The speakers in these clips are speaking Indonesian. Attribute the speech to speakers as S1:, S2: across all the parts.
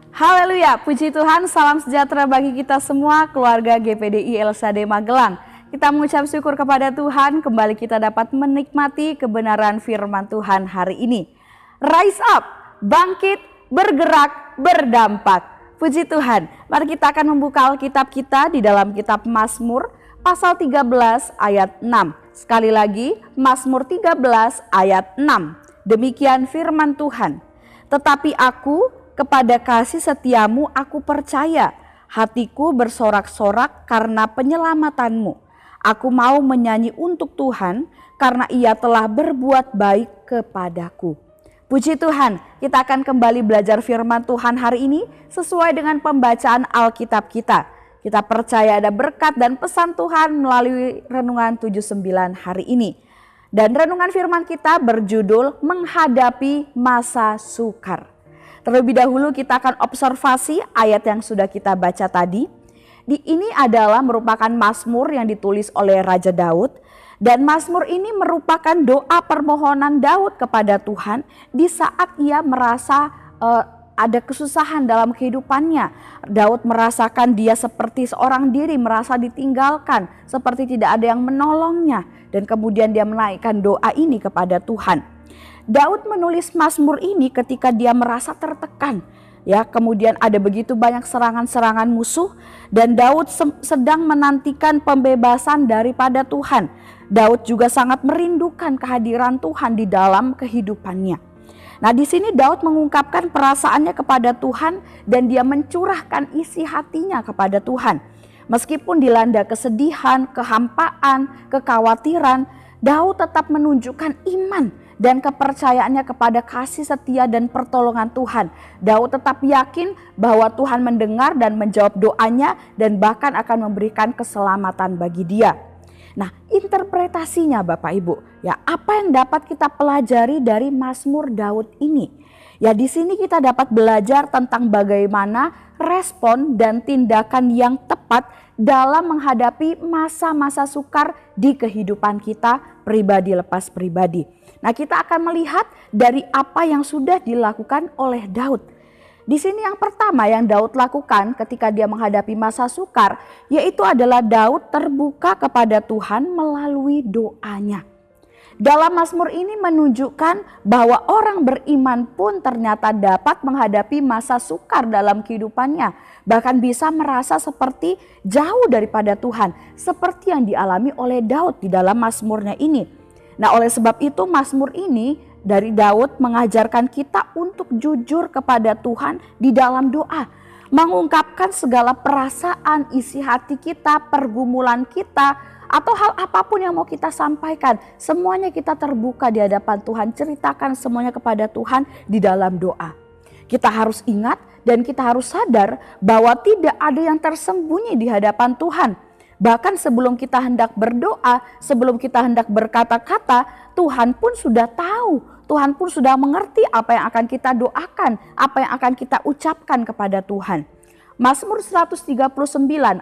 S1: Haleluya, puji Tuhan, salam sejahtera bagi kita semua, keluarga GPDI LSAD Magelang. Kita mengucap syukur kepada Tuhan, kembali kita dapat menikmati kebenaran firman Tuhan hari ini. Rise up, bangkit, bergerak, berdampak. Puji Tuhan, mari kita akan membuka Alkitab kita di dalam kitab Mazmur, pasal 13 ayat 6. Sekali lagi, Mazmur 13 ayat 6. Demikian firman Tuhan. Tetapi aku, kepada kasih setiamu aku percaya, hatiku bersorak-sorak karena penyelamatanmu. Aku mau menyanyi untuk Tuhan karena ia telah berbuat baik kepadaku. Puji Tuhan, kita akan kembali belajar firman Tuhan hari ini sesuai dengan pembacaan Alkitab kita. Kita percaya ada berkat dan pesan Tuhan melalui Renungan 79 hari ini. Dan renungan firman kita berjudul Menghadapi Masa Sukar. Terlebih dahulu kita akan observasi ayat yang sudah kita baca tadi. Ini adalah merupakan mazmur yang ditulis oleh Raja Daud. Dan mazmur ini merupakan doa permohonan Daud kepada Tuhan di saat ia merasa ada kesusahan dalam kehidupannya. Daud merasakan dia seperti seorang diri, merasa ditinggalkan, seperti tidak ada yang menolongnya. Dan kemudian dia menaikkan doa ini kepada Tuhan. Daud menulis mazmur ini ketika dia merasa tertekan. Ya, kemudian ada begitu banyak serangan-serangan musuh dan Daud sedang menantikan pembebasan daripada Tuhan. Daud juga sangat merindukan kehadiran Tuhan di dalam kehidupannya. Nah, di sini Daud mengungkapkan perasaannya kepada Tuhan dan dia mencurahkan isi hatinya kepada Tuhan. Meskipun dilanda kesedihan, kehampaan, kekhawatiran, Daud tetap menunjukkan iman dan kepercayaannya kepada kasih setia dan pertolongan Tuhan. Daud tetap yakin bahwa Tuhan mendengar dan menjawab doanya dan bahkan akan memberikan keselamatan bagi dia. Nah, interpretasinya Bapak Ibu, ya apa yang dapat kita pelajari dari Mazmur Daud ini? Ya di sini kita dapat belajar tentang bagaimana respon dan tindakan yang tepat dalam menghadapi masa-masa sukar di kehidupan kita pribadi lepas pribadi. Nah, kita akan melihat dari apa yang sudah dilakukan oleh Daud. Di sini yang pertama yang Daud lakukan ketika dia menghadapi masa sukar, yaitu adalah Daud terbuka kepada Tuhan melalui doanya. Dalam Mazmur ini menunjukkan bahwa orang beriman pun ternyata dapat menghadapi masa sukar dalam kehidupannya. Bahkan bisa merasa seperti jauh daripada Tuhan. Seperti yang dialami oleh Daud di dalam Mazmurnya ini. Nah, oleh sebab itu Mazmur ini dari Daud mengajarkan kita untuk jujur kepada Tuhan di dalam doa. Mengungkapkan segala perasaan, isi hati kita, pergumulan kita, atau hal apapun yang mau kita sampaikan. Semuanya kita terbuka di hadapan Tuhan, ceritakan semuanya kepada Tuhan di dalam doa. Kita harus ingat dan kita harus sadar bahwa tidak ada yang tersembunyi di hadapan Tuhan. Bahkan sebelum kita hendak berdoa, sebelum kita hendak berkata-kata, Tuhan pun sudah tahu. Tuhan pun sudah mengerti apa yang akan kita doakan, apa yang akan kita ucapkan kepada Tuhan. Mazmur 139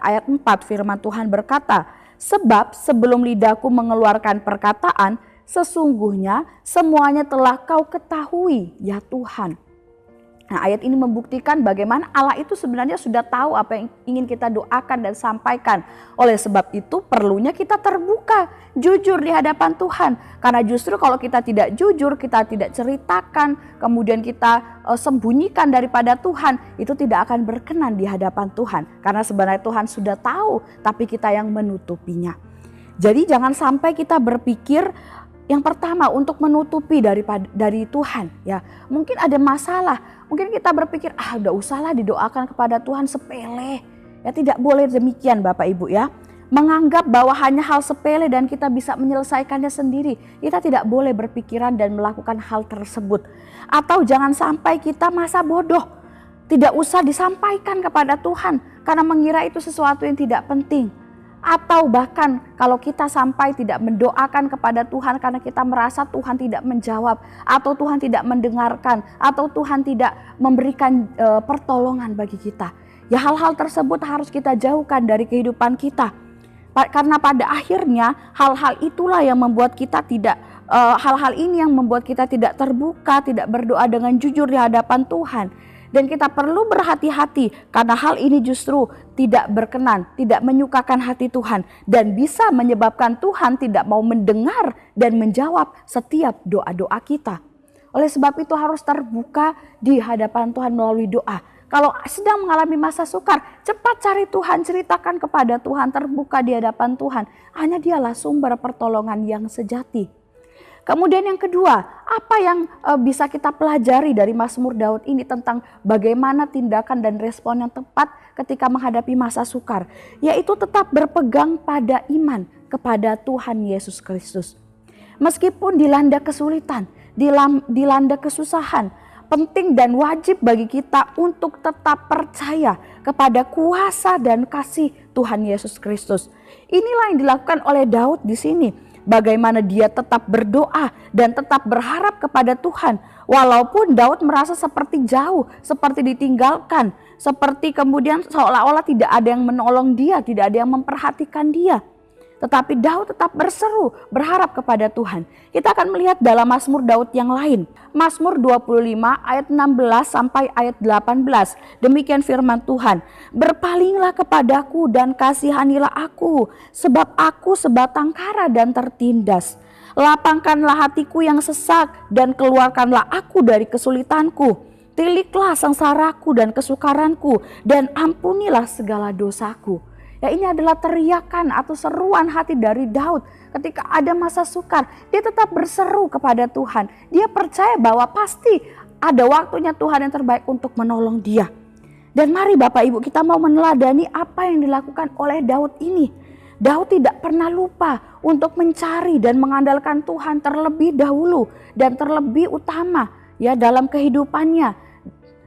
S1: ayat 4 firman Tuhan berkata, sebab sebelum lidahku mengeluarkan perkataan, sesungguhnya semuanya telah kau ketahui ya Tuhan. Nah, ayat ini membuktikan bagaimana Allah itu sebenarnya sudah tahu apa yang ingin kita doakan dan sampaikan. Oleh sebab itu perlunya kita terbuka, jujur di hadapan Tuhan. Karena justru kalau kita tidak jujur, kita tidak ceritakan, kemudian kita sembunyikan daripada Tuhan, itu tidak akan berkenan di hadapan Tuhan. Karena sebenarnya Tuhan sudah tahu, tapi kita yang menutupinya. Jadi jangan sampai kita berpikir yang pertama untuk menutupi dari Tuhan, ya. Mungkin ada masalah, mungkin kita berpikir udah usahlah didoakan kepada Tuhan, sepele. Ya tidak boleh demikian Bapak Ibu ya. Menganggap bahwa hanya hal sepele dan kita bisa menyelesaikannya sendiri. Kita tidak boleh berpikiran dan melakukan hal tersebut. Atau jangan sampai kita masa bodoh. Tidak usah disampaikan kepada Tuhan karena mengira itu sesuatu yang tidak penting. Atau bahkan kalau kita sampai tidak mendoakan kepada Tuhan karena kita merasa Tuhan tidak menjawab, atau Tuhan tidak mendengarkan, atau Tuhan tidak memberikan pertolongan bagi kita. Ya hal-hal tersebut harus kita jauhkan dari kehidupan kita. Karena pada akhirnya hal-hal itulah yang membuat kita tidak hal-hal ini yang membuat kita tidak terbuka, tidak berdoa dengan jujur di hadapan Tuhan. Dan kita perlu berhati-hati karena hal ini justru tidak berkenan, tidak menyukakan hati Tuhan. Dan bisa menyebabkan Tuhan tidak mau mendengar dan menjawab setiap doa-doa kita. Oleh sebab itu harus terbuka di hadapan Tuhan melalui doa. Kalau sedang mengalami masa sukar, cepat cari Tuhan, ceritakan kepada Tuhan, terbuka di hadapan Tuhan. Hanya Dialah sumber pertolongan yang sejati. Kemudian yang kedua, apa yang bisa kita pelajari dari Mazmur Daud ini tentang bagaimana tindakan dan respon yang tepat ketika menghadapi masa sukar, yaitu tetap berpegang pada iman kepada Tuhan Yesus Kristus. Meskipun dilanda kesulitan, dilanda kesusahan, penting dan wajib bagi kita untuk tetap percaya kepada kuasa dan kasih Tuhan Yesus Kristus. Inilah yang dilakukan oleh Daud di sini. Bagaimana dia tetap berdoa dan tetap berharap kepada Tuhan. Walaupun Daud merasa seperti jauh, seperti ditinggalkan, seperti kemudian seolah-olah tidak ada yang menolong dia, tidak ada yang memperhatikan dia. Tetapi Daud tetap berseru, berharap kepada Tuhan. Kita akan melihat dalam Mazmur Daud yang lain. Mazmur 25 ayat 16 sampai ayat 18. Demikian firman Tuhan. Berpalinglah kepadaku dan kasihanilah aku, sebab aku sebatang kara dan tertindas. Lapangkanlah hatiku yang sesak dan keluarkanlah aku dari kesulitanku. Tiliklah sengsaraku dan kesukaranku dan ampunilah segala dosaku. Ya, ini adalah teriakan atau seruan hati dari Daud ketika ada masa sukar. Dia tetap berseru kepada Tuhan. Dia percaya bahwa pasti ada waktunya Tuhan yang terbaik untuk menolong dia. Dan mari Bapak Ibu kita mau meneladani apa yang dilakukan oleh Daud ini. Daud tidak pernah lupa untuk mencari dan mengandalkan Tuhan terlebih dahulu dan terlebih utama ya dalam kehidupannya.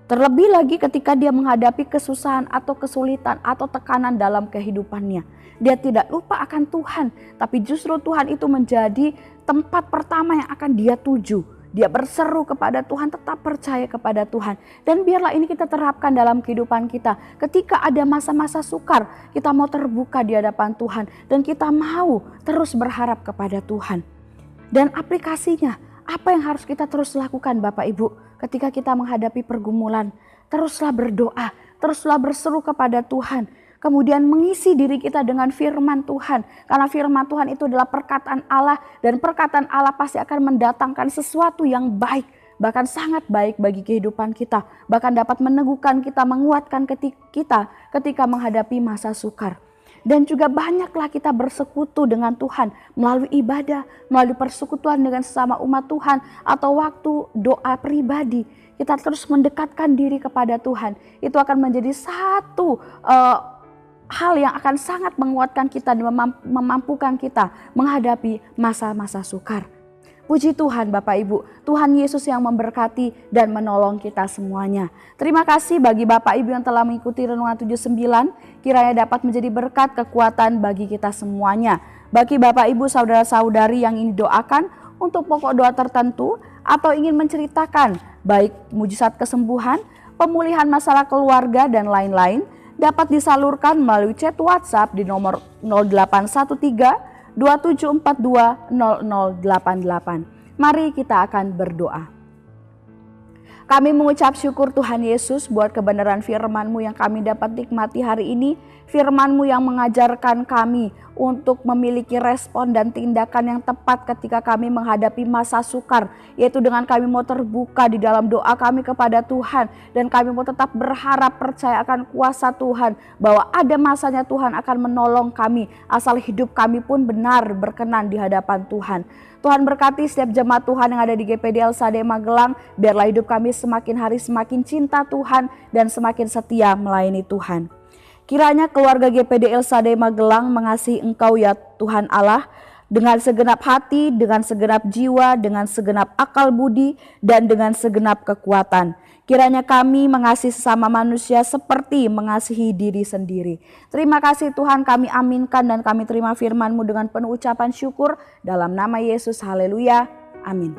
S1: Terlebih lagi ketika dia menghadapi kesusahan atau kesulitan atau tekanan dalam kehidupannya. Dia tidak lupa akan Tuhan, tapi justru Tuhan itu menjadi tempat pertama yang akan dia tuju. Dia berseru kepada Tuhan, tetap percaya kepada Tuhan. Dan biarlah ini kita terapkan dalam kehidupan kita. Ketika ada masa-masa sukar, kita mau terbuka di hadapan Tuhan. Dan kita mau terus berharap kepada Tuhan. Dan aplikasinya, apa yang harus kita terus lakukan Bapak Ibu? Ketika kita menghadapi pergumulan, teruslah berdoa, teruslah berseru kepada Tuhan. Kemudian mengisi diri kita dengan firman Tuhan. Karena firman Tuhan itu adalah perkataan Allah. Dan perkataan Allah pasti akan mendatangkan sesuatu yang baik. Bahkan sangat baik bagi kehidupan kita. Bahkan dapat meneguhkan kita, menguatkan kita ketika menghadapi masa sukar. Dan juga banyaklah kita bersekutu dengan Tuhan melalui ibadah, melalui persekutuan dengan sesama umat Tuhan, atau waktu doa pribadi. Kita terus mendekatkan diri kepada Tuhan. Itu akan menjadi satu hal yang akan sangat menguatkan kita dan memampukan kita menghadapi masa-masa sukar. Puji Tuhan Bapak Ibu, Tuhan Yesus yang memberkati dan menolong kita semuanya. Terima kasih bagi Bapak Ibu yang telah mengikuti Renungan 79, kiranya dapat menjadi berkat kekuatan bagi kita semuanya. Bagi Bapak Ibu saudara-saudari yang ingin doakan untuk pokok doa tertentu atau ingin menceritakan baik mujizat kesembuhan, pemulihan masalah keluarga dan lain-lain, dapat disalurkan melalui chat WhatsApp di nomor 0813 2742 0088. Mari kita akan berdoa. Kami mengucap syukur Tuhan Yesus buat kebenaran firman-Mu yang kami dapat nikmati hari ini. Firman-Mu yang mengajarkan kami untuk memiliki respon dan tindakan yang tepat ketika kami menghadapi masa sukar. Yaitu dengan kami mau terbuka di dalam doa kami kepada Tuhan. Dan kami mau tetap berharap percaya akan kuasa Tuhan. Bahwa ada masanya Tuhan akan menolong kami. Asal hidup kami pun benar berkenan di hadapan Tuhan. Tuhan berkati setiap jemaat Tuhan yang ada di GPD LSAD Magelang. Biarlah hidup kami semakin hari semakin cinta Tuhan dan semakin setia melayani Tuhan. Kiranya keluarga GPD LSAD Magelang mengasihi Engkau ya Tuhan Allah, dengan segenap hati, dengan segenap jiwa, dengan segenap akal budi, dan dengan segenap kekuatan. Kiranya kami mengasihi sesama manusia seperti mengasihi diri sendiri. Terima kasih Tuhan, kami aminkan dan kami terima firman-Mu dengan penuh ucapan syukur. Dalam nama Yesus, haleluya, amin.